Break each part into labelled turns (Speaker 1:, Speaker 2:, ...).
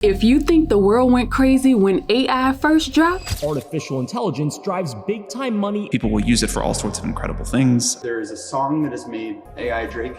Speaker 1: If you think the world went crazy when AI first dropped,
Speaker 2: artificial intelligence drives big-time money.
Speaker 3: People will use it for all sorts of incredible things.
Speaker 4: There is a song that has made AI Drake.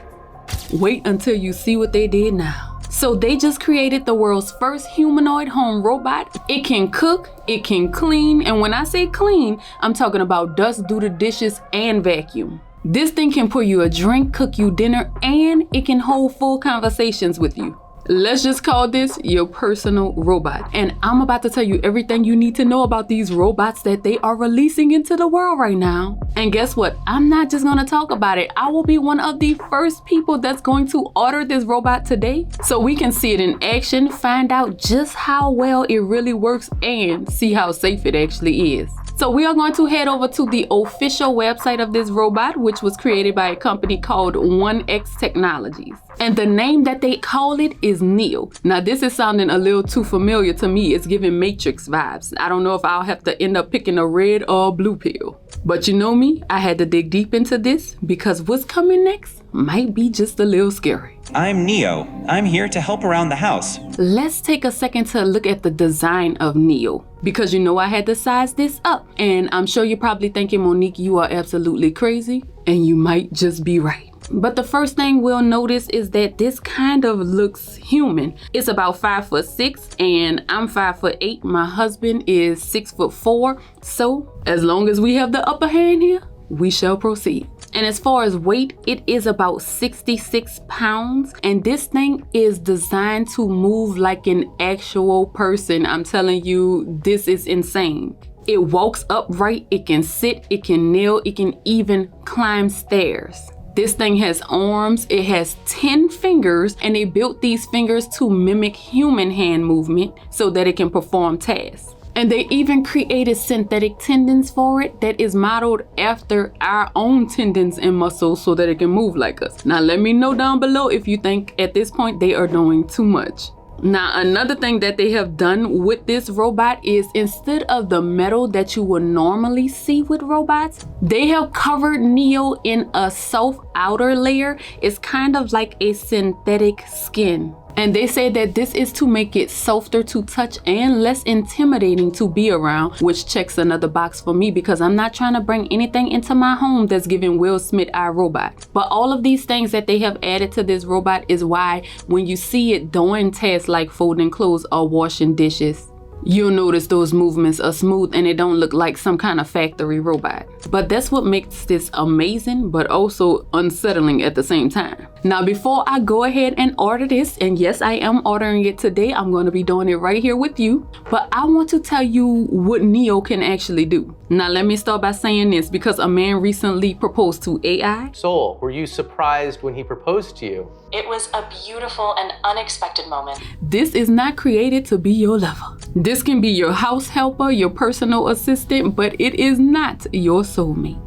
Speaker 1: Wait until you see what they did now. So they just created the world's first humanoid home robot. It can cook, it can clean, and when I say clean, I'm talking about dust, do the dishes, and vacuum. This thing can pour you a drink, cook you dinner, and it can hold full conversations with you. Let's just call this your personal robot. And I'm about to tell you everything you need to know about these robots that they are releasing into the world right now. And guess what? I'm not just gonna talk about it. I will be one of the first people that's going to order this robot today so we can see it in action, find out just how well it really works, and see how safe it actually is. So we are going to head over to the official website of this robot, which was created by a company called 1X Technologies. And the name that they call it is Neo. Now this is sounding a little too familiar to me. It's giving Matrix vibes. I don't know if I'll have to end up picking a red or a blue pill. But you know me, I had to dig deep into this because what's coming next might be just a little scary.
Speaker 5: I'm Neo. I'm here to help around the house.
Speaker 1: Let's take a second to look at the design of Neo, because you know I had to size this up. And I'm sure you're probably thinking, Monique, you are absolutely crazy, and you might just be right. But the first thing we'll notice is that this kind of looks human. It's about 5'6" and I'm 5'8". My husband is 6'4". So as long as we have the upper hand here, we shall proceed. And as far as weight, it is about 66 pounds. And this thing is designed to move like an actual person. I'm telling you, this is insane. It walks upright, it can sit, it can kneel, it can even climb stairs. This thing has arms, it has 10 fingers, and they built these fingers to mimic human hand movement so that it can perform tasks. And they even created synthetic tendons for it that is modeled after our own tendons and muscles so that it can move like us. Now let me know down below if you think at this point they are doing too much. Now, another thing that they have done with this robot is instead of the metal that you would normally see with robots, they have covered Neo in a soft outer layer. It's kind of like a synthetic skin. And they say that this is to make it softer to touch and less intimidating to be around, which checks another box for me because I'm not trying to bring anything into my home that's giving Will Smith iRobot. But all of these things that they have added to this robot is why when you see it doing tasks like folding clothes or washing dishes, you'll notice those movements are smooth and it don't look like some kind of factory robot. But that's what makes this amazing, but also unsettling at the same time. Now, before I go ahead and order this, and yes, I am ordering it today, I'm going to be doing it right here with you, but I want to tell you what Neo can actually do. Now, let me start by saying this because a man recently proposed to AI.
Speaker 6: Soul, were you surprised when he proposed to you?
Speaker 7: It was a beautiful and unexpected moment.
Speaker 1: This is not created to be your lover. This can be your house helper, your personal assistant, but it is not your soulmate.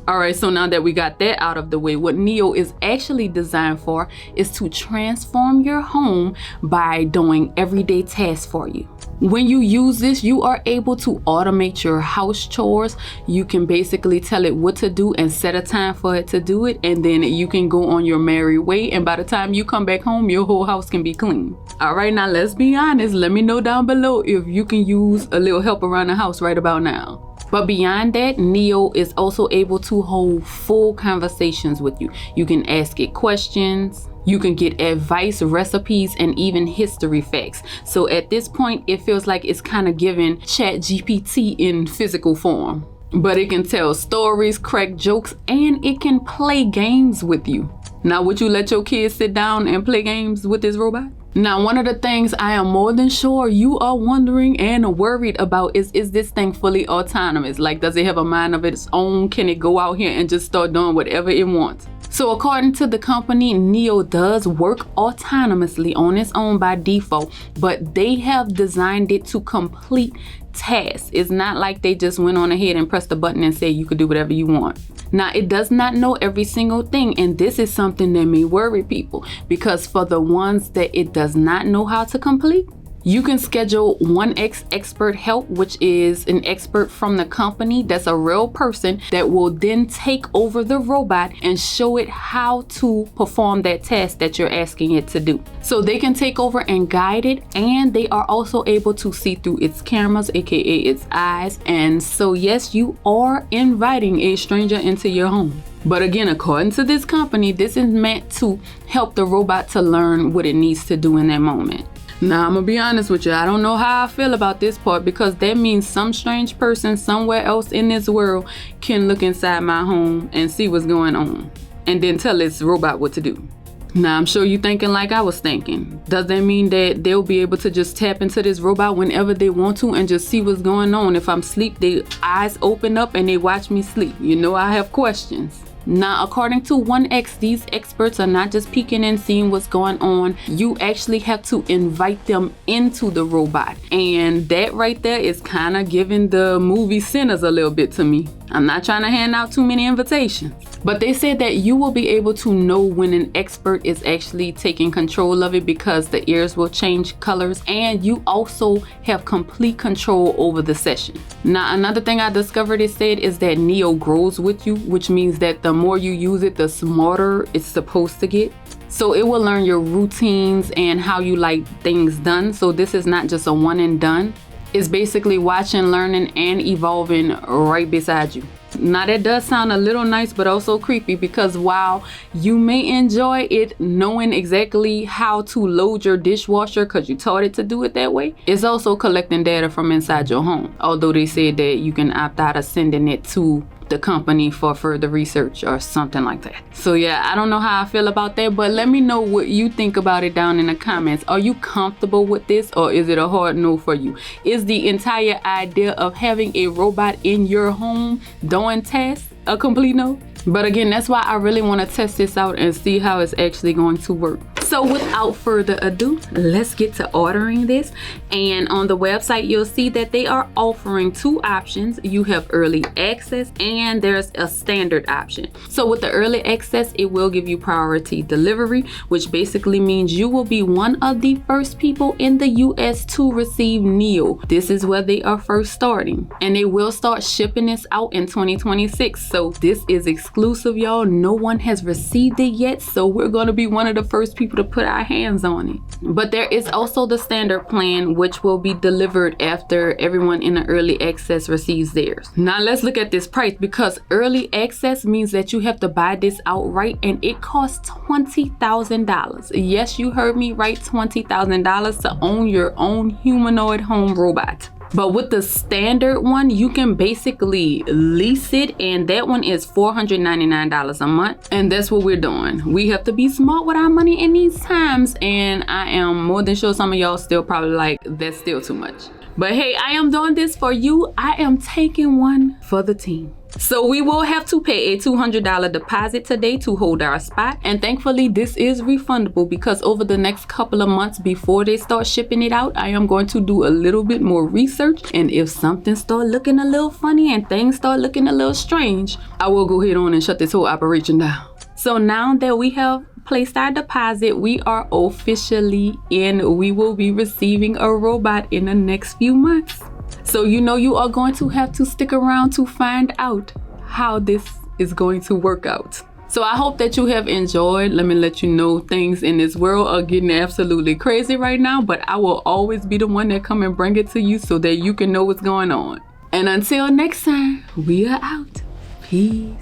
Speaker 1: All right, so now that we got that out of the way, what Neo is actually designed for is to transform your home by doing everyday tasks for you. When you use this, you are able to automate your house chores. You can basically tell it what to do and set a time for it to do it, and then you can go on your merry way, and by the time you come back home, your whole house can be clean. All right, now let's be honest. Let me know down below if you can use a little help around the house right about now. But beyond that, Neo is also able to hold full conversations with you. You can ask it questions, you can get advice, recipes, and even history facts. So at this point, it feels like it's kind of giving ChatGPT in physical form. But it can tell stories, crack jokes, and it can play games with you. Now, would you let your kids sit down and play games with this robot? Now, one of the things I am more than sure you are wondering and worried about is this thing fully autonomous? Like, does it have a mind of its own? Can it go out here and just start doing whatever it wants? So according to the company, Neo does work autonomously on its own by default, but they have designed it to complete tasks. It's not like they just went on ahead and pressed the button and said you could do whatever you want. Now, it does not know every single thing, and this is something that may worry people because for the ones that it does not know how to complete, You can schedule 1X expert help, which is an expert from the company that's a real person that will then take over the robot and show it how to perform that task that you're asking it to do. So they can take over and guide it, and they are also able to see through its cameras, aka its eyes. And so yes, you are inviting a stranger into your home. But again, according to this company, this is meant to help the robot to learn what it needs to do in that moment. Now, I'm gonna be honest with you, I don't know how I feel about this part, because that means some strange person somewhere else in this world can look inside my home and see what's going on and then tell this robot what to do. Now, I'm sure you're thinking like I was thinking. Does that mean that they'll be able to just tap into this robot whenever they want to and just see what's going on? If I'm asleep, their eyes open up and they watch me sleep. You know, I have questions. Now, according to 1X, these experts are not just peeking and seeing what's going on. You actually have to invite them into the robot. And that right there is kind of giving the movie Sinners a little bit to me. I'm not trying to hand out too many invitations. But they said that you will be able to know when an expert is actually taking control of it, because the ears will change colors and you also have complete control over the session. Now, another thing I discovered it said is that Neo grows with you, which means that the more you use it, the smarter it's supposed to get. So it will learn your routines and how you like things done. So this is not just a one and done. It's basically watching, learning, and evolving right beside you. Now, that does sound a little nice, but also creepy, because while you may enjoy it knowing exactly how to load your dishwasher because you taught it to do it that way, it's also collecting data from inside your home. Although they said that you can opt out of sending it to the company for further research or something like that. So yeah, I don't know how I feel about that, but let me know what you think about it down in the comments. Are you comfortable with this, or is it a hard no for you? Is the entire idea of having a robot in your home doing tasks a complete no? But again, that's why I really want to test this out and see how it's actually going to work. So without further ado, let's get to ordering this. And on the website, you'll see that they are offering two options. You have early access and there's a standard option. So with the early access, it will give you priority delivery, which basically means you will be one of the first people in the US to receive Neo. This is where they are first starting, and they will start shipping this out in 2026. So this is exclusive, y'all. No one has received it yet, so we're going to be one of the first people to put our hands on it. But there is also the standard plan, which will be delivered after everyone in the early access receives theirs. Now let's look at this price, because early access means that you have to buy this outright, and it costs $20,000. Yes, you heard me right, $20,000 to own your own humanoid home robot. But with the standard one, you can basically lease it, and that one is $499 a month. And that's what we're doing. We have to be smart with our money in these times, and I am more than sure some of y'all still probably like, that's still too much. But hey, I am doing this for you. I am taking one for the team. So we will have to pay a $200 deposit today to hold our spot, and thankfully this is refundable, because over the next couple of months before they start shipping it out, I am going to do a little bit more research, and if something start looking a little funny and things start looking a little strange, I will go ahead on and shut this whole operation down. So now that we have placed our deposit, we are officially in. We will be receiving a robot in the next few months. So you know you are going to have to stick around to find out how this is going to work out. So I hope that you have enjoyed. Let me let you know, things in this world are getting absolutely crazy right now, but I will always be the one that come and bring it to you so that you can know what's going on. And until next time, we are out. Peace.